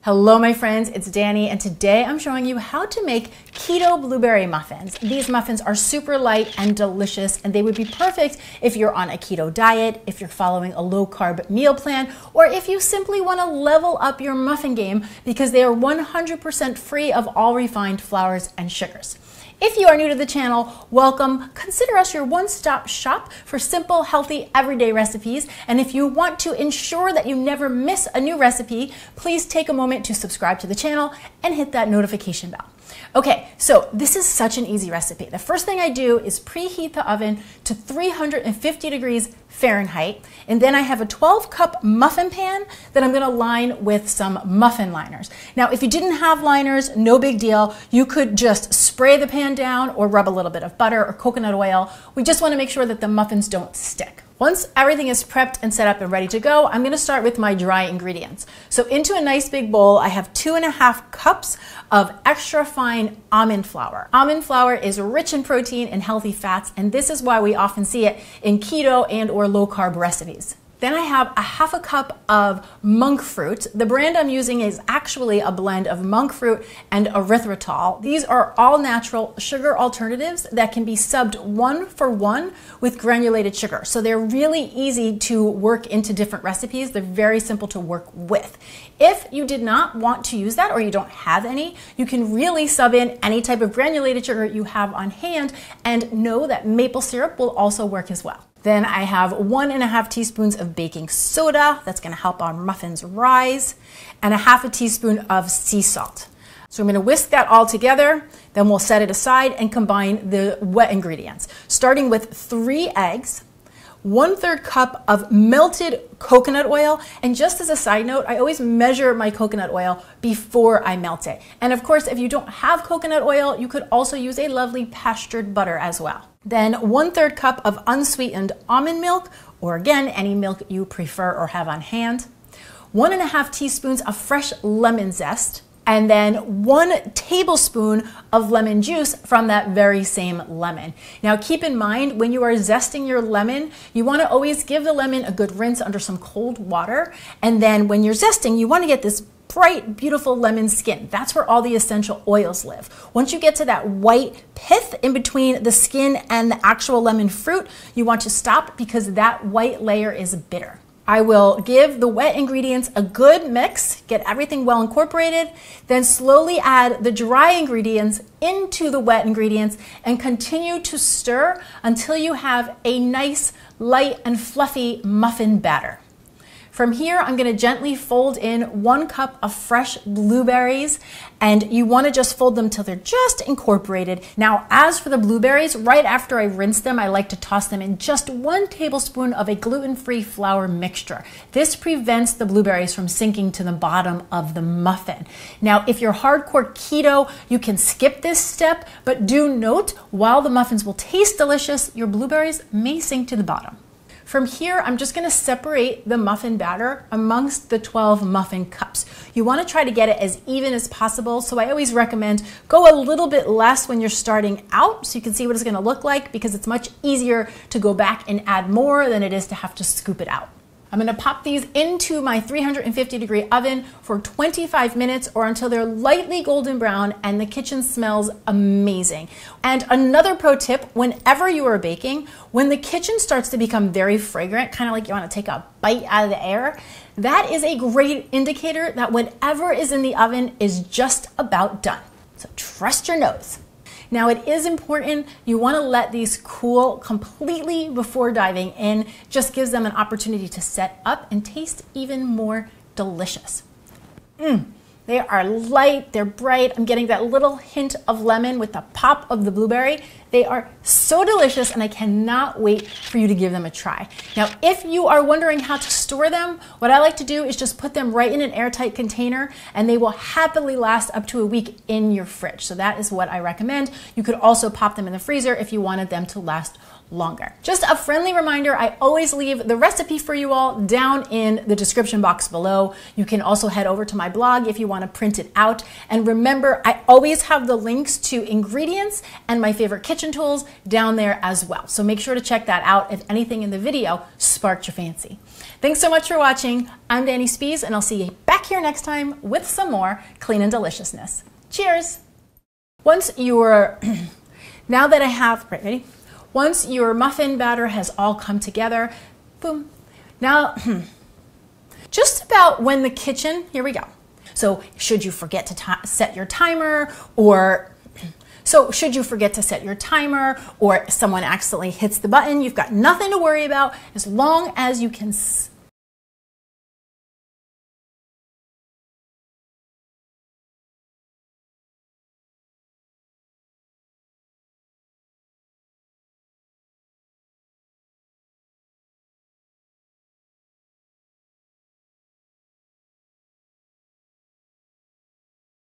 Hello my friends, it's Danny, and today I'm showing you how to make keto blueberry muffins. These muffins are super light and delicious, and they would be perfect if you're on a keto diet, if you're following a low-carb meal plan, or if you simply want to level up your muffin game because they are 100% free of all refined flours and sugars. If you are new to the channel, welcome. Consider us your one-stop shop for simple, healthy, everyday recipes. And if you want to ensure that you never miss a new recipe, please take a moment to subscribe to the channel and hit that notification bell. Okay, so this is such an easy recipe. The first thing I do is preheat the oven to 350 degrees Fahrenheit, and then I have a 12-cup muffin pan that I'm going to line with some muffin liners. Now, if you didn't have liners, no big deal. You could just spray the pan down or rub a little bit of butter or coconut oil. We just want to make sure that the muffins don't stick. Once everything is prepped and set up and ready to go, I'm going to start with my dry ingredients. So into a nice big bowl, I have 2.5 cups of extra fine almond flour. Almond flour is rich in protein and healthy fats, and this is why we often see it in keto and or low carb recipes. Then I have a 1/2 cup of monk fruit. The brand I'm using is actually a blend of monk fruit and erythritol. These are all natural sugar alternatives that can be subbed 1-for-1 with granulated sugar. So they're really easy to work into different recipes. They're very simple to work with. If you did not want to use that or you don't have any, you can really sub in any type of granulated sugar you have on hand, and know that maple syrup will also work as well. Then I have 1.5 teaspoons of baking soda. That's going to help our muffins rise, and a 1/2 teaspoon of sea salt. So I'm going to whisk that all together. Then we'll set it aside and combine the wet ingredients, starting with 3 eggs, 1/3 cup of melted coconut oil. And just as a side note, I always measure my coconut oil before I melt it. And of course, if you don't have coconut oil, you could also use a lovely pastured butter as well. Then 1/3 cup of unsweetened almond milk, or again, any milk you prefer or have on hand. 1.5 teaspoons of fresh lemon zest, and then 1 tablespoon of lemon juice from that very same lemon. Now keep in mind, when you are zesting your lemon, you want to always give the lemon a good rinse under some cold water. And then when you're zesting, you want to get this bright, beautiful lemon skin. That's where all the essential oils live. Once you get to that white pith in between the skin and the actual lemon fruit, you want to stop because that white layer is bitter. I will give the wet ingredients a good mix, get everything well incorporated, then slowly add the dry ingredients into the wet ingredients and continue to stir until you have a nice, light and fluffy muffin batter. From here, I'm going to gently fold in 1 cup of fresh blueberries, and you want to just fold them till they're just incorporated. Now, as for the blueberries, right after I rinse them, I like to toss them in just 1 tablespoon of a gluten-free flour mixture. This prevents the blueberries from sinking to the bottom of the muffin. Now, if you're hardcore keto, you can skip this step, but do note, while the muffins will taste delicious, your blueberries may sink to the bottom. From here, I'm just going to separate the muffin batter amongst the 12 muffin cups. You want to try to get it as even as possible, so I always recommend go a little bit less when you're starting out so you can see what it's going to look like, because it's much easier to go back and add more than it is to have to scoop it out. I'm going to pop these into my 350-degree oven for 25 minutes or until they're lightly golden brown and the kitchen smells amazing. And another pro tip, whenever you are baking, when the kitchen starts to become very fragrant, kind of like you want to take a bite out of the air, that is a great indicator that whatever is in the oven is just about done. So trust your nose. Now, it is important, you want to let these cool completely before diving in. Just gives them an opportunity to set up and taste even more delicious. They are light, they're bright. I'm getting that little hint of lemon with the pop of the blueberry. They are so delicious, and I cannot wait for you to give them a try. Now, if you are wondering how to store them, what I like to do is just put them right in an airtight container, and they will happily last up to a week in your fridge. So that is what I recommend. You could also pop them in the freezer if you wanted them to last longer. Just a friendly reminder, I always leave the recipe for you all down in the description box below. You can also head over to my blog if you want to print it out. And remember, I always have the links to ingredients and my favorite kitchen tools down there as well. So make sure to check that out if anything in the video sparked your fancy. Thanks so much for watching. I'm Danny Spies, and I'll see you back here next time with some more clean and deliciousness. Cheers! Once your, now that I have, ready? Once your muffin batter has all come together, boom. Now, just about when the kitchen, here we go. So should you forget to set your timer, or someone accidentally hits the button, you've got nothing to worry about as long as you can